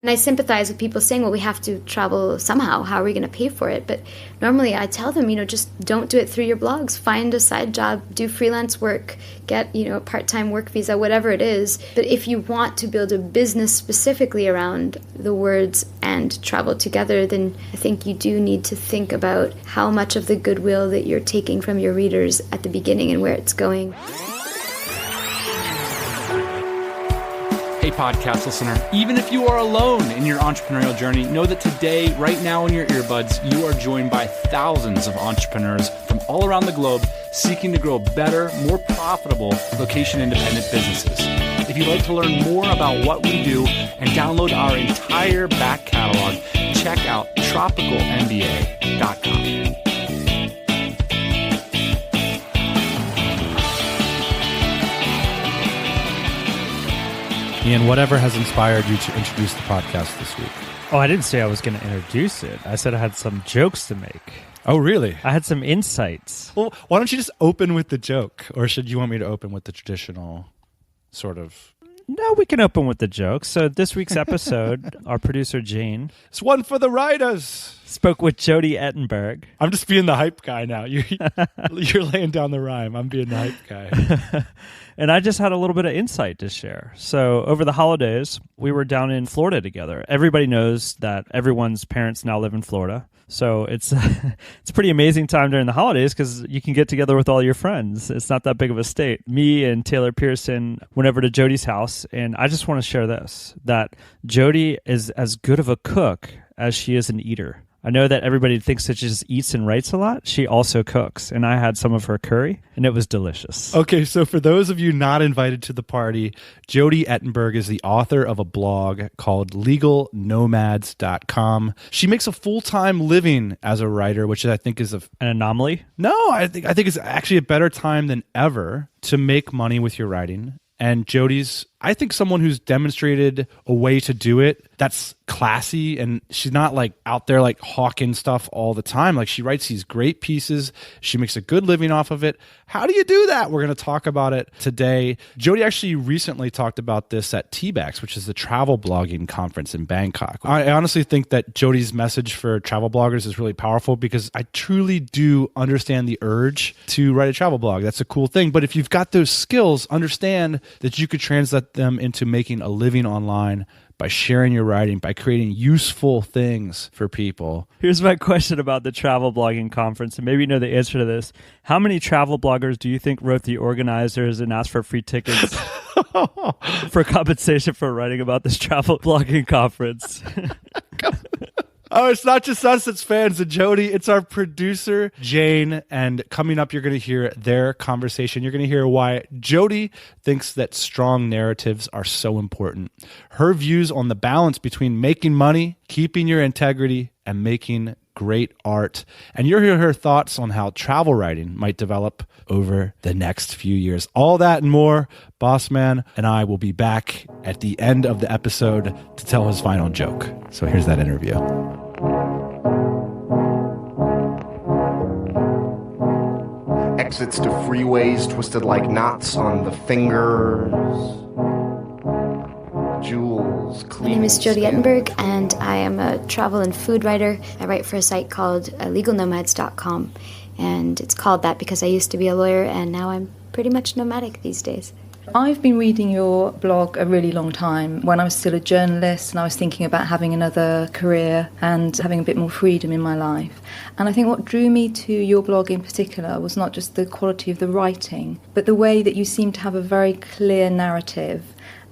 And I sympathize with people saying, well, we have to travel somehow. How are we going to pay for it? But normally I tell them, just don't do it through your blogs. Find a side job, do freelance work, get, a part-time work visa, whatever it is. But if you want to build a business specifically around the words and travel together, then I think you do need to think about how much of the goodwill that you're taking from your readers at the beginning and where it's going. Hey, podcast listener, even if you are alone in your entrepreneurial journey, know that today, right now in your earbuds, you are joined by thousands of entrepreneurs from all around the globe seeking to grow better, more profitable, location-independent businesses. If you'd like to learn more about what we do and download our entire back catalog, check out tropicalmba.com. Ian, whatever has inspired you to introduce the podcast this week? Oh, I didn't say I was going to introduce it. I said I had some jokes to make. Oh, really? I had some insights. Well, why don't you just open with the joke? Or should you want me to open with the traditional sort of... No, we can open with the joke. So this week's episode, our producer, Jane... It's one for the writers! Spoke with Jodi Ettenberg. I'm just being the hype guy now. You're laying down the rhyme. I'm being the hype guy. And I just had a little bit of insight to share. So over the holidays, we were down in Florida together. Everybody knows that everyone's parents now live in Florida. So it's a pretty amazing time during the holidays because you can get together with all your friends. It's not that big of a state. Me and Taylor Pearson went over to Jodi's house, and I just want to share this, that Jodi is as good of a cook as she is an eater. I know that everybody thinks that she just eats and writes a lot. She also cooks, and I had some of her curry, and it was delicious. Okay, so for those of you not invited to the party, Jodi Ettenberg is the author of a blog called LegalNomads.com. She makes a full-time living as a writer, which I think is an anomaly? No, I think it's actually a better time than ever to make money with your writing. And Jodi's, I think, someone who's demonstrated a way to do it that's classy, and she's not like out there like hawking stuff all the time. Like, she writes these great pieces. She makes a good living off of it. How do you do that? We're going to talk about it today. Jodi actually recently talked about this at TBEX, which is the travel blogging conference in Bangkok. I honestly think that Jodi's message for travel bloggers is really powerful because I truly do understand the urge to write a travel blog. That's a cool thing. But if you've got those skills, understand that you could translate them into making a living online by sharing your writing, by creating useful things for people. Here's my question about the travel blogging conference, and maybe you know the answer to this. How many travel bloggers do you think wrote the organizers and asked for free tickets for compensation for writing about this travel blogging conference? Oh, it's not just us, it's fans of Jodi. It's our producer, Jane. And coming up, you're going to hear their conversation. You're going to hear why Jodi thinks that strong narratives are so important. Her views on the balance between making money, keeping your integrity, and making great art. And you'll hear her thoughts on how travel writing might develop over the next few years. All that and more. Boss Man and I will be back at the end of the episode to tell his final joke. So here's that interview. Exits to freeways twisted like knots on the fingers. Jewels. My name is Jodi Ettenberg, and I am a travel and food writer. I write for a site called LegalNomads.com, and it's called that because I used to be a lawyer, and now I'm pretty much nomadic these days. I've been reading your blog a really long time. When I was still a journalist and I was thinking about having another career and having a bit more freedom in my life. And I think what drew me to your blog in particular was not just the quality of the writing, but the way that you seem to have a very clear narrative.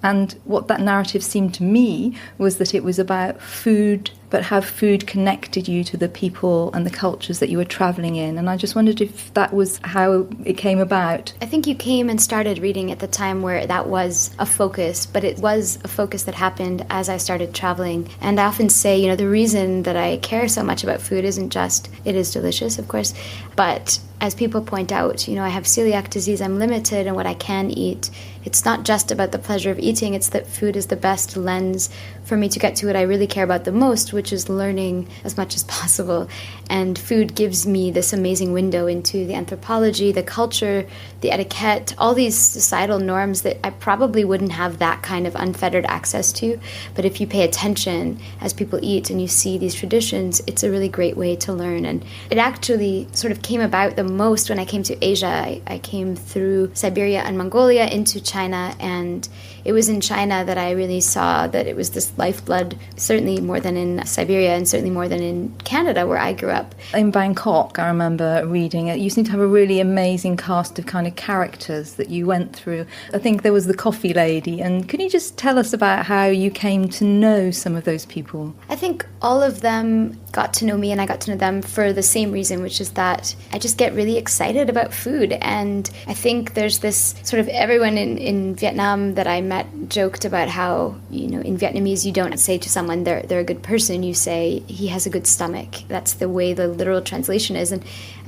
And what that narrative seemed to me was that it was about food, but how food connected you to the people and the cultures that you were traveling in. And I just wondered if that was how it came about. I think you came and started reading at the time where that was a focus, but it was a focus that happened as I started traveling. And I often say, the reason that I care so much about food isn't just, it is delicious, of course, but as people point out, I have celiac disease, I'm limited in what I can eat. It's not just about the pleasure of eating, it's that food is the best lens for me to get to what I really care about the most, which is learning as much as possible. And food gives me this amazing window into the anthropology, the culture, the etiquette, all these societal norms that I probably wouldn't have that kind of unfettered access to. But if you pay attention as people eat and you see these traditions, it's a really great way to learn. And it actually sort of came about the most when I came to Asia. I came through Siberia and Mongolia into China, and it was in China that I really saw that it was this lifeblood, certainly more than in Siberia and certainly more than in Canada where I grew up. In Bangkok, I remember reading it, you seem to have a really amazing cast of kind of characters that you went through. I think there was the coffee lady, and can you just tell us about how you came to know some of those people? I think all of them got to know me and I got to know them for the same reason, which is that I just get really excited about food. And I think there's this sort of, everyone in Vietnam that I met joked about how, in Vietnamese you don't say to someone they're a good person, you say he has a good stomach. That's the way the literal translation is. And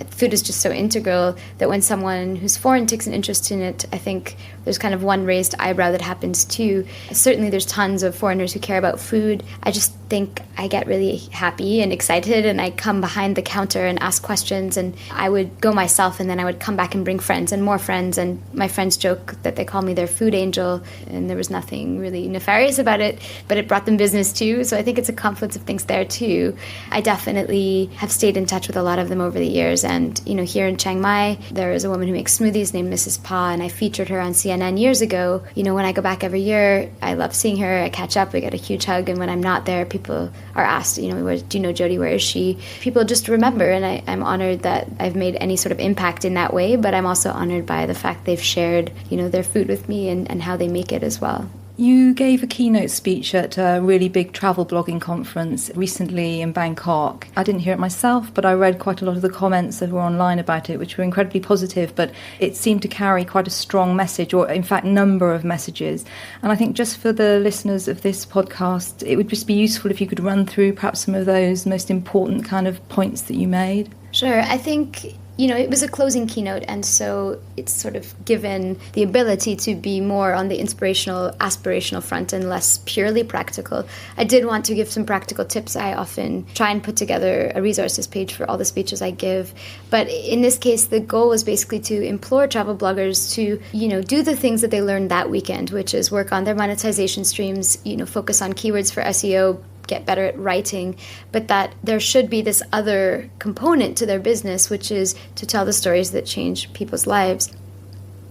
food is just so integral that when someone who's foreign takes an interest in it, I think there's kind of one raised eyebrow that happens too. Certainly there's tons of foreigners who care about food. I just think I get really happy and excited, and I come behind the counter and ask questions, and I would go myself and then I would come back and bring friends and more friends, and my friends joke that they call me their food angel, and there was nothing really nefarious about it, but it brought them business too, so I think it's a confluence of things there too. I definitely have stayed in touch with a lot of them over the years, and here in Chiang Mai there is a woman who makes smoothies named Mrs. Pa, and I featured her on CNN years ago. When I go back every year, I love seeing her, I catch up, we get a huge hug, and when I'm not there, people are asked, do you know Jodi, where is she? People just remember, and I'm honored that I've made any sort of impact in that way, but I'm also honored by the fact they've shared, their food with me and how they make it as well. You gave a keynote speech at a really big travel blogging conference recently in Bangkok. I didn't hear it myself, but I read quite a lot of the comments that were online about it, which were incredibly positive, but it seemed to carry quite a strong message, or in fact, number of messages. And I think just for the listeners of this podcast, it would just be useful if you could run through perhaps some of those most important kind of points that you made. Sure. I think it was a closing keynote, and so it's sort of given the ability to be more on the inspirational, aspirational front and less purely practical. I did want to give some practical tips. I often try and put together a resources page for all the speeches I give. But in this case, the goal was basically to implore travel bloggers to, do the things that they learned that weekend, which is work on their monetization streams, focus on keywords for SEO, get better at writing, but that there should be this other component to their business, which is to tell the stories that change people's lives.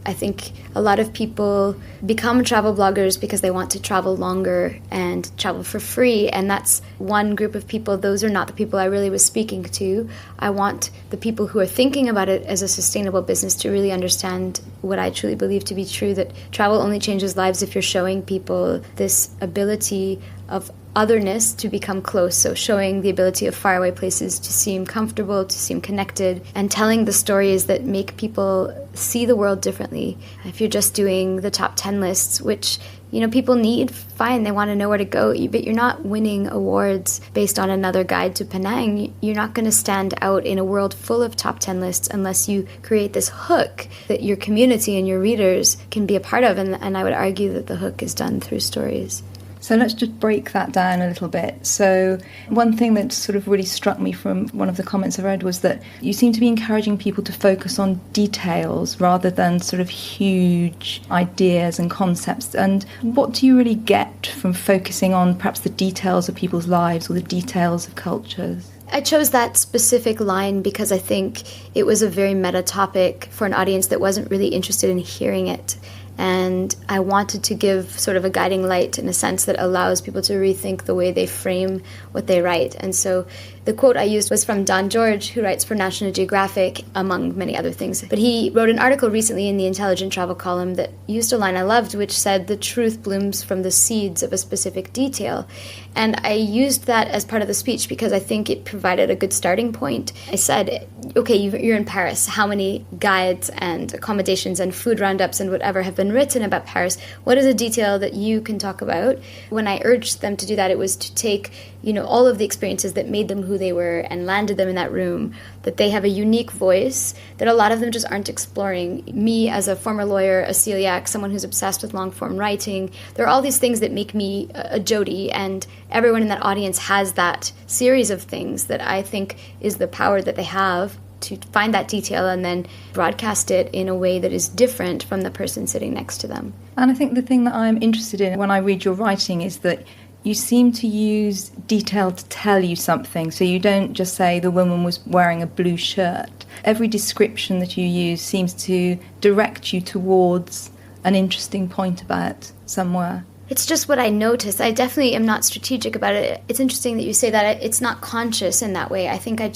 I think a lot of people become travel bloggers because they want to travel longer and travel for free, and that's one group of people. Those are not the people I really was speaking to. I want the people who are thinking about it as a sustainable business to really understand what I truly believe to be true, that travel only changes lives if you're showing people this ability of otherness to become close, so showing the ability of faraway places to seem comfortable, to seem connected, and telling the stories that make people see the world differently. If you're just doing the top 10 lists, which people need, fine, they want to know where to go, but you're not winning awards based on another guide to Penang. You're not going to stand out in a world full of top 10 lists unless you create this hook that your community and your readers can be a part of, and I would argue that the hook is done through stories. So let's just break that down a little bit. So one thing that sort of really struck me from one of the comments I read was that you seem to be encouraging people to focus on details rather than sort of huge ideas and concepts. And what do you really get from focusing on perhaps the details of people's lives or the details of cultures? I chose that specific line because I think it was a very meta topic for an audience that wasn't really interested in hearing it. And I wanted to give sort of a guiding light in a sense that allows people to rethink the way they frame what they write. And so the quote I used was from Don George, who writes for National Geographic, among many other things. But he wrote an article recently in the Intelligent Travel column that used a line I loved, which said, "The truth blooms from the seeds of a specific detail." And I used that as part of the speech because I think it provided a good starting point. I said, okay, you're in Paris. How many guides and accommodations and food roundups and whatever have been been written about Paris, what is a detail that you can talk about? When I urged them to do that, it was to take, all of the experiences that made them who they were and landed them in that room, that they have a unique voice that a lot of them just aren't exploring. Me as a former lawyer, a celiac, someone who's obsessed with long-form writing, there are all these things that make me a Jodi, and everyone in that audience has that series of things that I think is the power that they have to find that detail and then broadcast it in a way that is different from the person sitting next to them. And I think the thing that I'm interested in when I read your writing is that you seem to use detail to tell you something. So you don't just say the woman was wearing a blue shirt. Every description that you use seems to direct you towards an interesting point about somewhere. It's just what I notice. I definitely am not strategic about it. It's interesting that you say that. It's not conscious in that way. I think I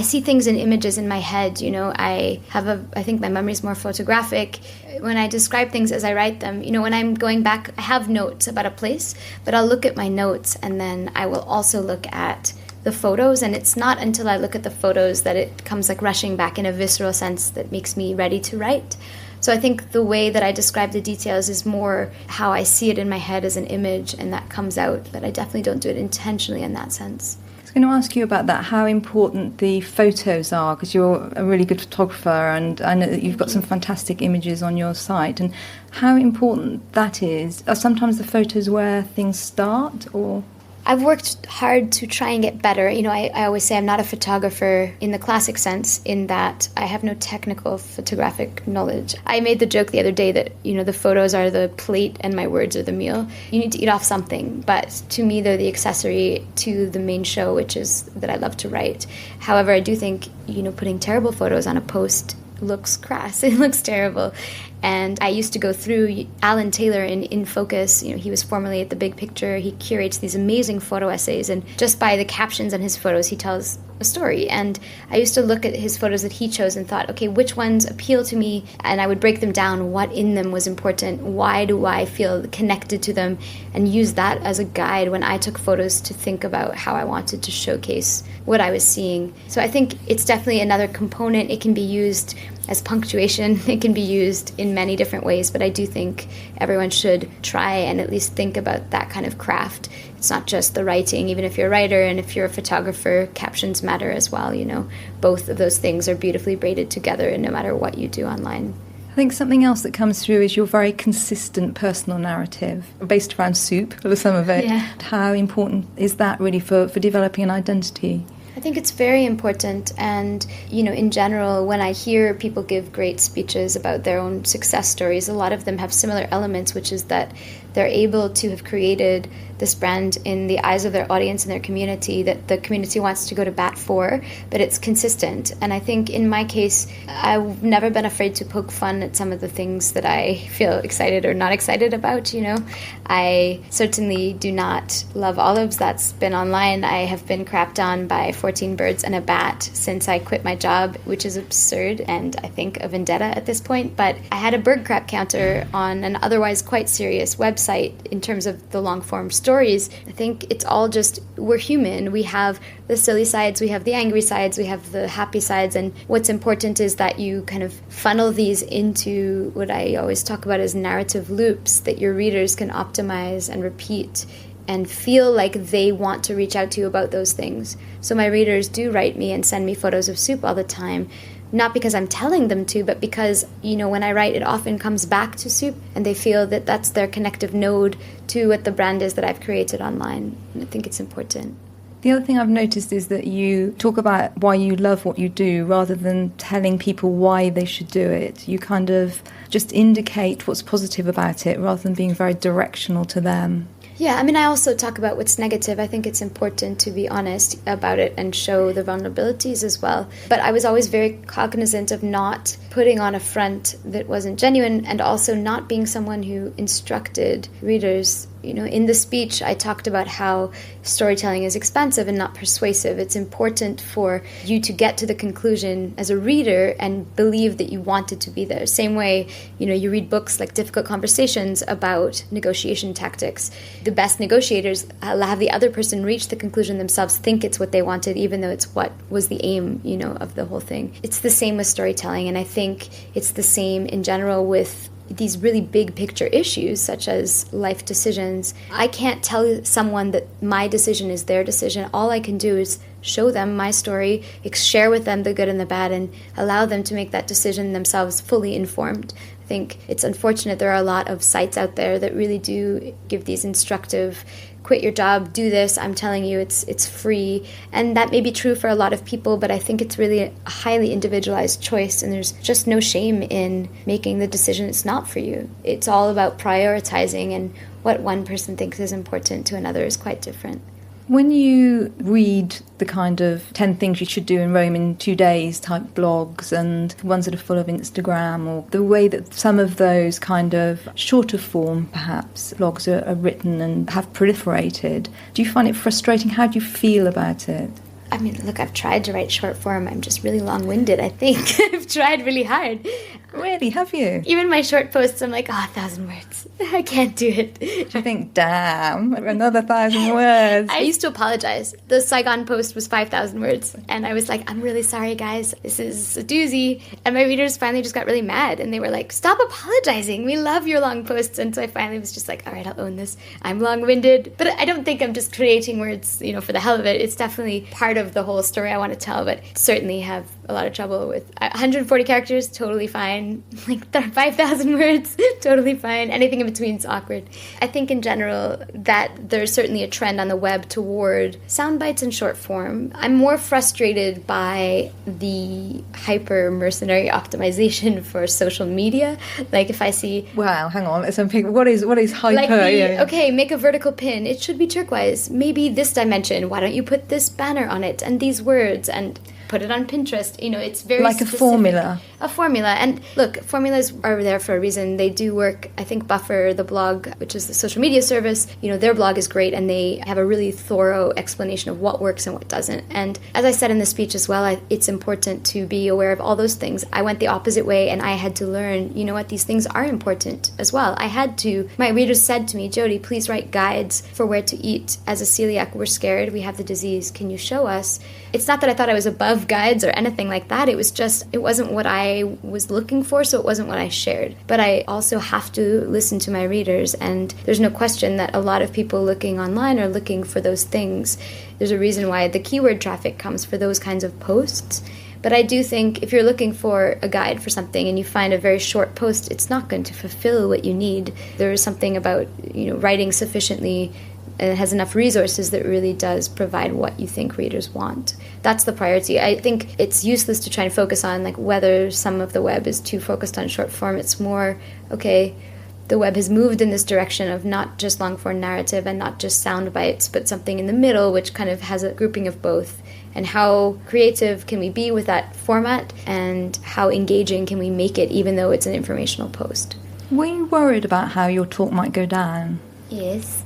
see things in images in my head. I think my memory is more photographic. When I describe things as I write them, when I'm going back, I have notes about a place, but I'll look at my notes and then I will also look at the photos, and it's not until I look at the photos that it comes like rushing back in a visceral sense that makes me ready to write. So I think the way that I describe the details is more how I see it in my head as an image, and that comes out, but I definitely don't do it intentionally in that sense. I was going to ask you about that, how important the photos are, because you're a really good photographer and I know that you've got some fantastic images on your site, and how important that is. Are sometimes the photos where things start, or...? I've worked hard to try and get better. I always say I'm not a photographer in the classic sense, in that I have no technical photographic knowledge. I made the joke the other day that, the photos are the plate and my words are the meal. You need to eat off something, but to me they're the accessory to the main show, which is that I love to write. However, I do think, putting terrible photos on a post looks crass. It looks terrible. And I used to go through Alan Taylor in Focus. He was formerly at The Big Picture. He curates these amazing photo essays, and just by the captions on his photos, he tells a story. And I used to look at his photos that he chose and thought, okay, which ones appeal to me? And I would break them down, what in them was important, why do I feel connected to them, and use that as a guide when I took photos to think about how I wanted to showcase what I was seeing. So I think it's definitely another component. It can be used as punctuation. It can be used in many different ways, but I do think everyone should try and at least think about that kind of craft. It's not just the writing. Even if you're a writer and if you're a photographer, captions matter as well. Both of those things are beautifully braided together, and no matter what you do online. I think something else that comes through is your very consistent personal narrative based around soup, for some of it. Yeah. How important is that really for developing an identity? I think it's very important, and in general, when I hear people give great speeches about their own success stories, a lot of them have similar elements, which is that they're able to have created this brand in the eyes of their audience and their community that the community wants to go to bat for, but it's consistent. And I think in my case, I've never been afraid to poke fun at some of the things that I feel excited or not excited about. I certainly do not love olives. That's been online. I have been crapped on by 14 birds and a bat since I quit my job, which is absurd and I think a vendetta at this point. But I had a bird crap counter on an otherwise quite serious website in terms of the long form stories. I think it's all just, we're human. We have the silly sides, we have the angry sides, we have the happy sides, and what's important is that you kind of funnel these into what I always talk about as narrative loops that your readers can optimize and repeat and feel like they want to reach out to you about those things. So my readers do write me and send me photos of soup all the time, not because I'm telling them to, but because, when I write, it often comes back to soup, and they feel that that's their connective node to what the brand is that I've created online. And I think it's important. The other thing I've noticed is that you talk about why you love what you do rather than telling people why they should do it. You kind of just indicate what's positive about it rather than being very directional to them. Yeah, I also talk about what's negative. I think it's important to be honest about it and show the vulnerabilities as well. But I was always very cognizant of not putting on a front that wasn't genuine, and also not being someone who instructed readers. In the speech, I talked about how storytelling is expansive and not persuasive. It's important for you to get to the conclusion as a reader and believe that you wanted to be there. Same way, you read books like Difficult Conversations about negotiation tactics. The best negotiators have the other person reach the conclusion themselves, think it's what they wanted, even though it's what was the aim, of the whole thing. It's the same with storytelling, and I think it's the same in general with these really big picture issues, such as life decisions, I can't tell someone that my decision is their decision. All I can do is show them my story, share with them the good and the bad, and allow them to make that decision themselves fully informed. I think it's unfortunate there are a lot of sites out there that really do give these instructive, quit your job, do this, I'm telling you it's free. And that may be true for a lot of people, but I think it's really a highly individualized choice, and there's just no shame in making the decision it's not for you. It's all about prioritizing, and what one person thinks is important to another is quite different. When you read the kind of 10 things you should do in Rome in 2 days type blogs, and ones that are full of Instagram, or the way that some of those kind of shorter form, perhaps, blogs are written and have proliferated, do you find it frustrating? How do you feel about it? I mean, look, I've tried to write short form. I'm just really long-winded, I think. I've tried really hard. Really? Have you? Even my short posts, I'm like, 1,000 words. I can't do it. Do you think, damn, another 1,000 words? I used to apologize. The Saigon post was 5,000 words. And I was like, I'm really sorry, guys. This is a doozy. And my readers finally just got really mad. And they were like, stop apologizing. We love your long posts. And so I finally was just like, all right, I'll own this. I'm long-winded. But I don't think I'm just creating words, for the hell of it. It's definitely part of the whole story I want to tell, but certainly have a lot of trouble with 140 characters, totally fine. Like 5,000 words, totally fine. Anything in between is awkward. I think in general that there's certainly a trend on the web toward sound bites and short form. I'm more frustrated by the hyper mercenary optimization for social media. Like if I see... Wow, hang on, let's unpick. What is hyper? Like okay, make a vertical pin. It should be turquoise. Maybe this dimension. Why don't you put this banner on it and these words and put it on Pinterest? It's very like specific. A formula. A formula. And look, formulas are there for a reason. They do work. I think Buffer, the blog, which is the social media service, their blog is great, and they have a really thorough explanation of what works and what doesn't. And as I said in the speech as well, it's important to be aware of all those things. I went the opposite way, and I had to learn, these things are important as well. My readers said to me, Jodi, please write guides for where to eat. As a celiac, we're scared. We have the disease. Can you show us? It's not that I thought I was above guides or anything like that. It was just, it wasn't what I was looking for, so it wasn't what I shared. But I also have to listen to my readers, and there's no question that a lot of people looking online are looking for those things. There's a reason why the keyword traffic comes for those kinds of posts. But I do think if you're looking for a guide for something and you find a very short post, it's not going to fulfill what you need. There is something about, writing sufficiently and it has enough resources that really does provide what you think readers want. That's the priority. I think it's useless to try and focus on whether some of the web is too focused on short form. It's more, okay, the web has moved in this direction of not just long form narrative and not just sound bites, but something in the middle which kind of has a grouping of both. And how creative can we be with that format, and how engaging can we make it even though it's an informational post? Were you worried about how your talk might go down? Yes.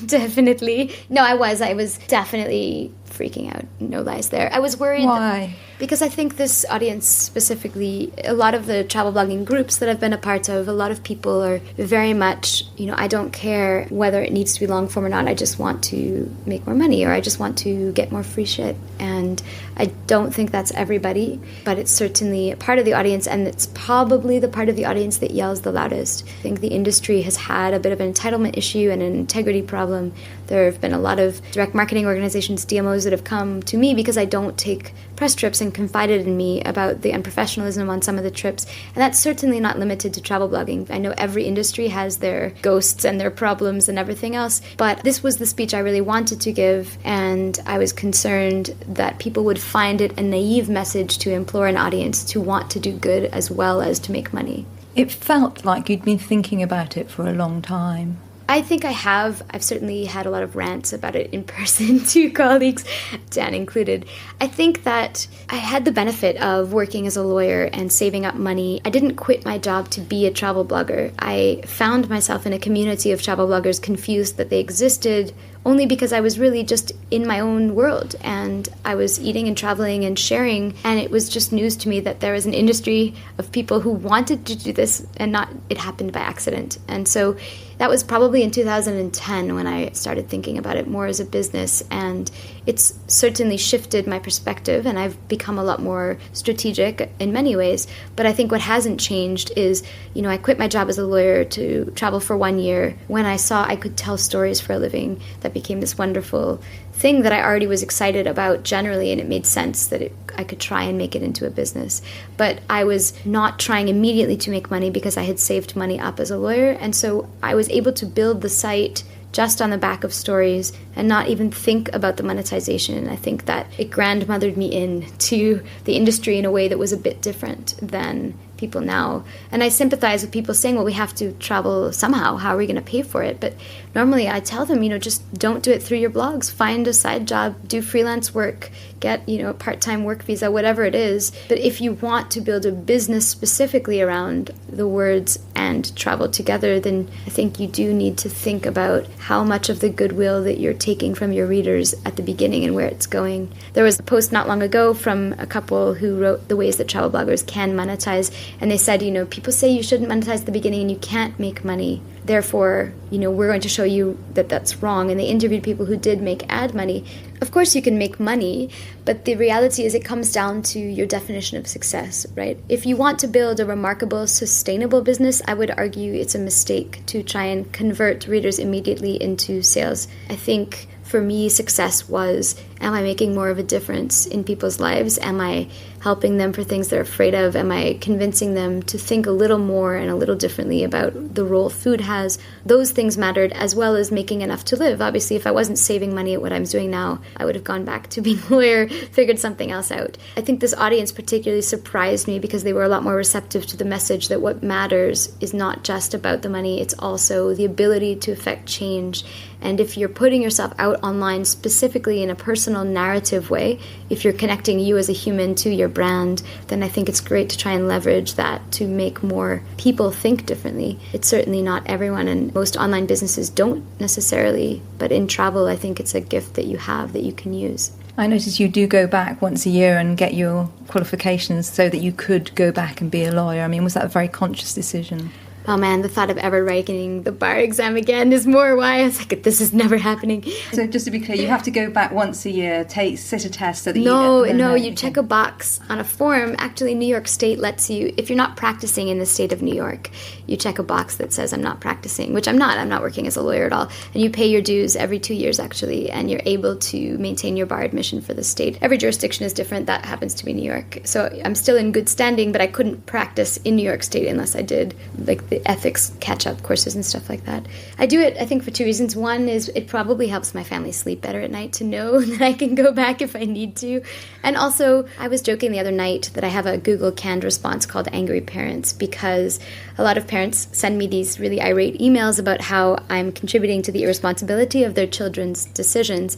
Definitely. No, I was definitely freaking out. No lies there. I was worried. Why? Because I think this audience specifically, a lot of the travel blogging groups that I've been a part of, a lot of people are very much, I don't care whether it needs to be long form or not. I just want to make more money, or I just want to get more free shit. And I don't think that's everybody, but it's certainly a part of the audience, and it's probably the part of the audience that yells the loudest. I think the industry has had a bit of an entitlement issue and an integrity problem. There have been a lot of direct marketing organizations, DMOs, that have come to me because I don't take press trips and confided in me about the unprofessionalism on some of the trips. And that's certainly not limited to travel blogging. I know every industry has their ghosts and their problems and everything else, but this was the speech I really wanted to give, and I was concerned that people would find it a naive message to implore an audience to want to do good as well as to make money. It felt like you'd been thinking about it for a long time. I think I have. I've certainly had a lot of rants about it in person to colleagues, Dan included. I think that I had the benefit of working as a lawyer and saving up money. I didn't quit my job to be a travel blogger. I found myself in a community of travel bloggers, confused that they existed only because I was really just in my own world, and I was eating and traveling and sharing, and it was just news to me that there was an industry of people who wanted to do this, and not it happened by accident. And so that was probably in 2010 when I started thinking about it more as a business, and it's certainly shifted my perspective, and I've become a lot more strategic in many ways. But I think what hasn't changed is, I quit my job as a lawyer to travel for 1 year when I saw I could tell stories for a living. That became this wonderful thing that I already was excited about generally, and it made sense that I could try and make it into a business. But I was not trying immediately to make money because I had saved money up as a lawyer, and so I was able to build the site just on the back of stories and not even think about the monetization. I think that it grandmothered me into the industry in a way that was a bit different than people now. And I sympathize with people saying, well, we have to travel somehow. How are we going to pay for it? But normally I tell them, just don't do it through your blogs. Find a side job, do freelance work, get, a part-time work visa, whatever it is. But if you want to build a business specifically around the words and travel together, then I think you do need to think about how much of the goodwill that you're taking from your readers at the beginning and where it's going. There was a post not long ago from a couple who wrote the ways that travel bloggers can monetize, and they said, people say you shouldn't monetize at the beginning and you can't make money. Therefore, we're going to show you that that's wrong. And they interviewed people who did make ad money. Of course, you can make money, but the reality is it comes down to your definition of success, right? If you want to build a remarkable, sustainable business, I would argue it's a mistake to try and convert readers immediately into sales. I think for me, success was, am I making more of a difference in people's lives? Am I helping them for things they're afraid of? Am I convincing them to think a little more and a little differently about the role food has? Those things mattered, as well as making enough to live. Obviously, if I wasn't saving money at what I'm doing now, I would have gone back to being a lawyer, figured something else out. I think this audience particularly surprised me because they were a lot more receptive to the message that what matters is not just about the money, it's also the ability to affect change. And if you're putting yourself out online specifically in a personal narrative way, if you're connecting you as a human to your brand, then I think it's great to try and leverage that to make more people think differently. It's certainly not everyone, and most online businesses don't necessarily, but in travel, I think it's a gift that you have that you can use. I notice you do go back once a year and get your qualifications so that you could go back and be a lawyer. I mean, was that a very conscious decision? Oh man, the thought of ever writing the bar exam again is more why I was like, this is never happening. So just to be clear, you have to go back once a year, sit a test so that you check a box on a form. Actually, New York State lets you, if you're not practicing in the state of New York, you check a box that says I'm not practicing, which I'm not. I'm not working as a lawyer at all. And you pay your dues every 2 years, actually, and you're able to maintain your bar admission for the state. Every jurisdiction is different. That happens to be New York. So I'm still in good standing, but I couldn't practice in New York State unless I did like the ethics catch-up courses and stuff like that. I do it, I think, for two reasons. One is it probably helps my family sleep better at night to know that I can go back if I need to. And also, I was joking the other night that I have a Google canned response called Angry Parents, because a lot of parents send me these really irate emails about how I'm contributing to the irresponsibility of their children's decisions.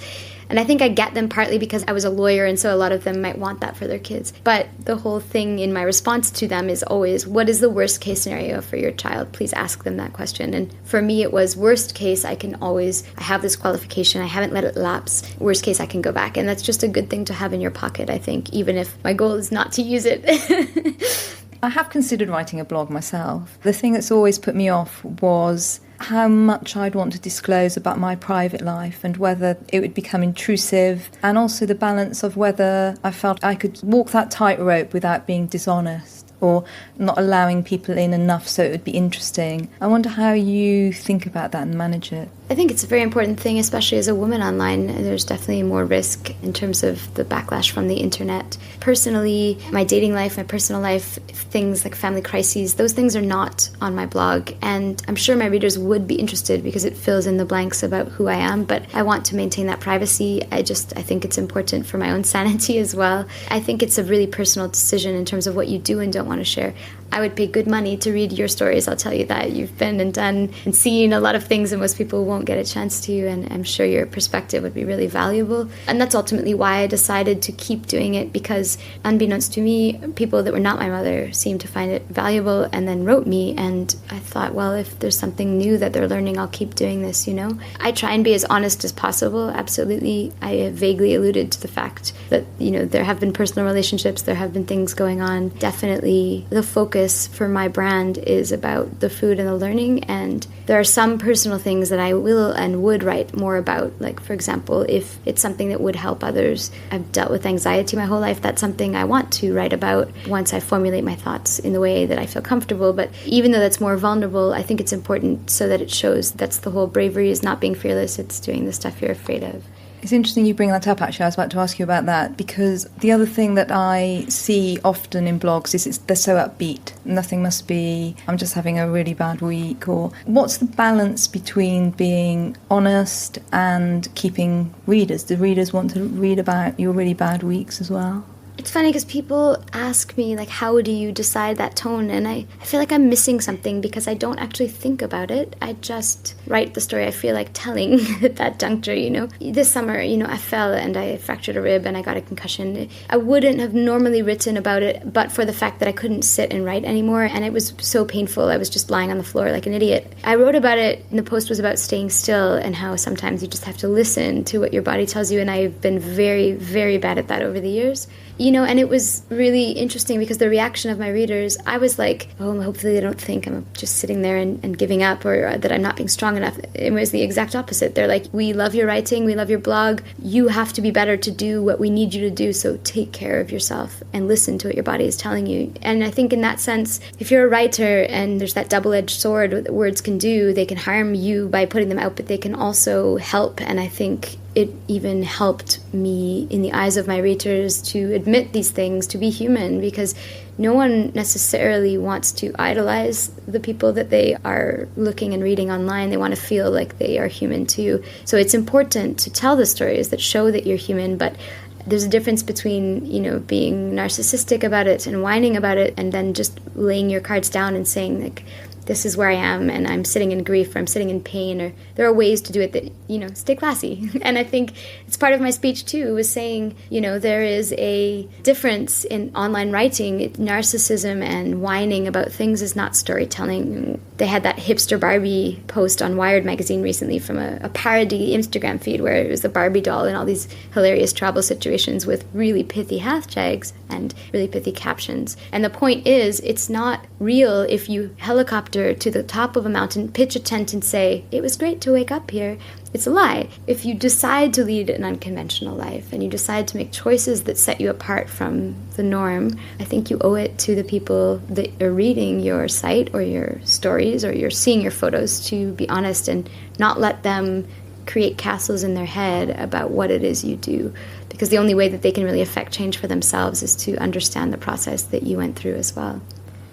And I think I get them partly because I was a lawyer, and so a lot of them might want that for their kids. But the whole thing in my response to them is always, what is the worst case scenario for your child? Please ask them that question. And for me, it was worst case, I have this qualification, I haven't let it lapse. Worst case, I can go back. And that's just a good thing to have in your pocket, I think, even if my goal is not to use it. I have considered writing a blog myself. The thing that's always put me off was how much I'd want to disclose about my private life and whether it would become intrusive, and also the balance of whether I felt I could walk that tightrope without being dishonest or not allowing people in enough so it would be interesting. I wonder how you think about that and manage it. I think it's a very important thing, especially as a woman online. There's definitely more risk in terms of the backlash from the internet. Personally, my dating life, my personal life, things like family crises, those things are not on my blog. And I'm sure my readers would be interested because it fills in the blanks about who I am. But I want to maintain that privacy. I think it's important for my own sanity as well. I think it's a really personal decision in terms of what you do and don't want to share. I would pay good money to read your stories, I'll tell you that. You've been and done and seen a lot of things that most people won't get a chance to, and I'm sure your perspective would be really valuable. And that's ultimately why I decided to keep doing it, because unbeknownst to me, people that were not my mother seemed to find it valuable and then wrote me, and I thought, well, if there's something new that they're learning, I'll keep doing this, I try and be as honest as possible, absolutely. I have vaguely alluded to the fact that, there have been personal relationships, there have been things going on. Definitely the focus focus for my brand is about the food and the learning, and there are some personal things that I will and would write more about. Like, for example, if it's something that would help others. I've dealt with anxiety my whole life. That's something I want to write about once I formulate my thoughts in the way that I feel comfortable. But even though that's more vulnerable, I think it's important so that it shows that's the whole bravery is not being fearless, it's doing the stuff you're afraid of. It's interesting you bring that up, actually. I was about to ask you about that, because the other thing that I see often in blogs is they're so upbeat. Nothing must be, I'm just having a really bad week, or what's the balance between being honest and keeping readers? Do readers want to read about your really bad weeks as well? It's funny because people ask me, like, how do you decide that tone? And I feel like I'm missing something because I don't actually think about it. I just write the story I feel like telling at that juncture, you know. This summer, you know, I fell and I fractured a rib and I got a concussion. I wouldn't have normally written about it but for the fact that I couldn't sit and write anymore, and it was so painful. I was just lying on the floor like an idiot. I wrote about it, and the post was about staying still and how sometimes you just have to listen to what your body tells you, and I've been very, very bad at that over the years. You know, and it was really interesting because the reaction of my readers, I was like, oh, hopefully they don't think I'm just sitting there and giving up, or that I'm not being strong enough. It was the exact opposite. They're like, we love your writing, we love your blog. You have to be better to do what we need you to do, so take care of yourself and listen to what your body is telling you. And I think in that sense, if you're a writer and there's that double-edged sword that words can do, they can harm you by putting them out, but they can also help. And I think it even helped me in the eyes of my readers to admit these things, to be human, because no one necessarily wants to idolize the people that they are looking and reading online. They want to feel like they are human too. So it's important to tell the stories that show that you're human, but there's a difference between, you know, being narcissistic about it and whining about it, and then just laying your cards down and saying, like, this is where I am, and I'm sitting in grief, or I'm sitting in pain, or there are ways to do it that, you know, stay classy. And I think it's part of my speech too, was saying, you know, there is a difference in online writing. Narcissism and whining about things is not storytelling. They had that hipster Barbie post on Wired magazine recently from a parody Instagram feed where it was the Barbie doll in all these hilarious travel situations with really pithy hashtags and really pithy captions. And the point is, it's not real if you helicopter to the top of a mountain, pitch a tent and say, it was great to wake up here. It's a lie. If you decide to lead an unconventional life and you decide to make choices that set you apart from the norm, I think you owe it to the people that are reading your site or your stories or you're seeing your photos to be honest and not let them create castles in their head about what it is you do. Because the only way that they can really affect change for themselves is to understand the process that you went through as well.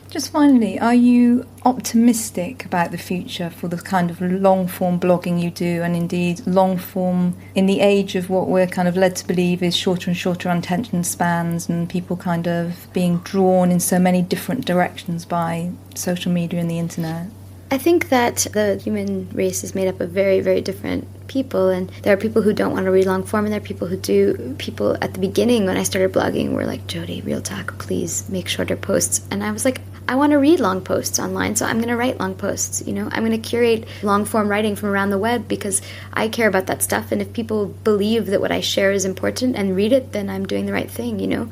Just finally, are you optimistic about the future for the kind of long-form blogging you do, and indeed long-form in the age of what we're kind of led to believe is shorter and shorter attention spans and people kind of being drawn in so many different directions by social media and the internet? I think that the human race is made up of very, very different people, and there are people who don't want to read long form and there are people who do. People at the beginning when I started blogging were like, Jodi, real talk, please make shorter posts. And I was like, I want to read long posts online, so I'm going to write long posts. You know, I'm going to curate long form writing from around the web because I care about that stuff, and if people believe that what I share is important and read it, then I'm doing the right thing, you know.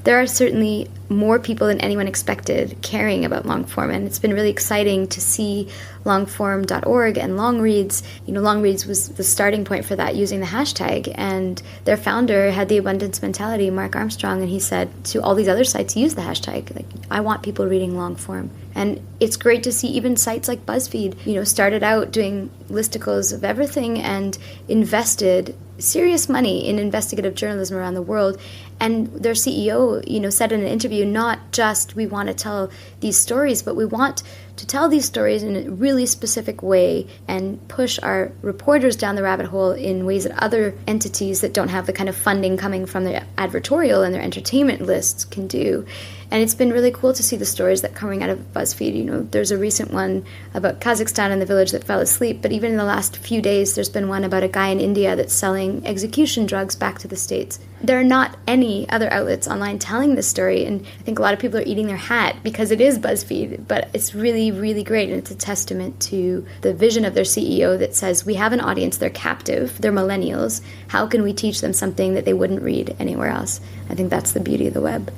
There are certainly more people than anyone expected caring about long form, and it's been really exciting to see longform.org and Longreads. You know, Longreads was the starting point for that, using the hashtag, and their founder had the abundance mentality, Mark Armstrong, and he said to all these other sites, use the hashtag. Like, I want people reading long form. And it's great to see even sites like BuzzFeed, you know, started out doing listicles of everything and invested serious money in investigative journalism around the world. And their CEO, you know, said in an interview, not just we want to tell these stories, but we want to tell these stories in a really specific way and push our reporters down the rabbit hole in ways that other entities that don't have the kind of funding coming from their advertorial and their entertainment lists can do. And it's been really cool to see the stories that are coming out of BuzzFeed. You know, there's a recent one about Kazakhstan and the village that fell asleep, but even in the last few days, there's been one about a guy in India that's selling execution drugs back to the States. There are not any other outlets online telling this story, and I think a lot of people are eating their hat because it is BuzzFeed, but it's really, really great, and it's a testament to the vision of their CEO that says, we have an audience, they're captive, they're millennials, how can we teach them something that they wouldn't read anywhere else? I think that's the beauty of the web.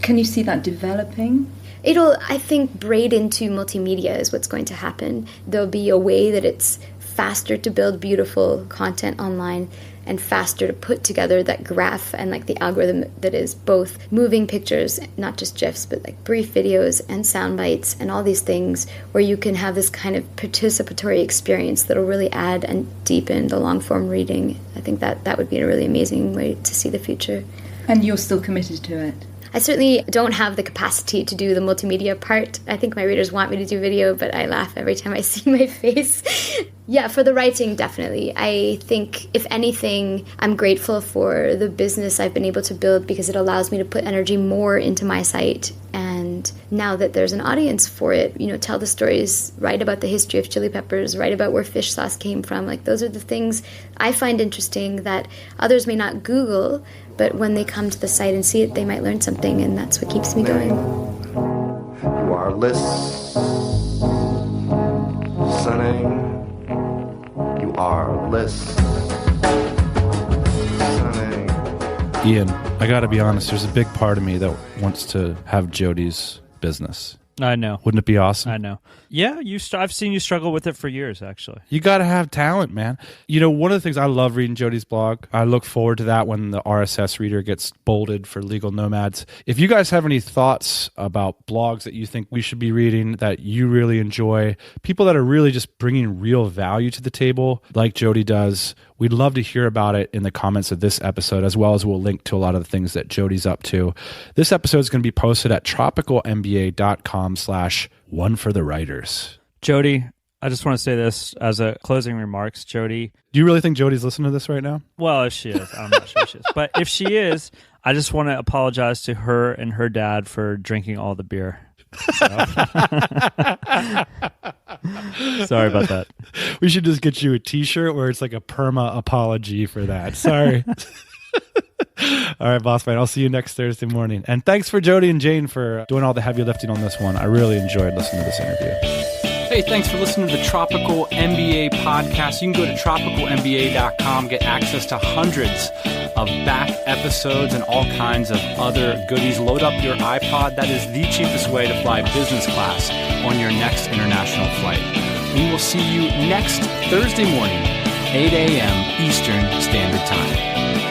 Can you see that developing? It'll, I think, braid into multimedia is what's going to happen. There'll be a way that it's faster to build beautiful content online and faster to put together that graph and like the algorithm that is both moving pictures, not just GIFs, but like brief videos and sound bites and all these things where you can have this kind of participatory experience that'll really add and deepen the long form reading. I think that would be a really amazing way to see the future. And you're still committed to it? I certainly don't have the capacity to do the multimedia part. I think my readers want me to do video, but I laugh every time I see my face. Yeah, for the writing, definitely. I think, if anything, I'm grateful for the business I've been able to build because it allows me to put energy more into my site. And now that there's an audience for it, tell the stories, write about the history of chili peppers, write about where fish sauce came from. Like, those are the things I find interesting that others may not Google, but when they come to the site and see it, they might learn something, and that's what keeps me going. You are listening. You are listening. Ian, I got to be honest, there's a big part of me that wants to have Jodi's business. I know. Wouldn't it be awesome? I know. Yeah, I've seen you struggle with it for years, actually. You got to have talent, man. One of the things I love reading Jodi's blog, I look forward to that when the RSS reader gets bolded for legal nomads. If you guys have any thoughts about blogs that you think we should be reading, that you really enjoy, people that are really just bringing real value to the table, like Jodi does, we'd love to hear about it in the comments of this episode, as well as we'll link to a lot of the things that Jodi's up to. This episode is going to be posted at tropicalmba.com/one-for-the-writers. Jodi, I just want to say this as a closing remarks. Jodi. Do you really think Jodi's listening to this right now? Well, if she is, I'm not sure she is. But if she is, I just want to apologize to her and her dad for drinking all the beer. So. Sorry about that. We should just get you a t-shirt where it's like a perma apology for that. Sorry. All right, boss man, I'll see you next Thursday morning. And thanks for Jodi and Jane for doing all the heavy lifting on this one. I really enjoyed listening to this interview. Hey, thanks for listening to the Tropical MBA podcast. You can go to tropicalmba.com, get access to hundreds of back episodes and all kinds of other goodies. Load up your iPod. That is the cheapest way to fly business class on your next international flight. We will see you next Thursday morning, 8 a.m. Eastern Standard Time.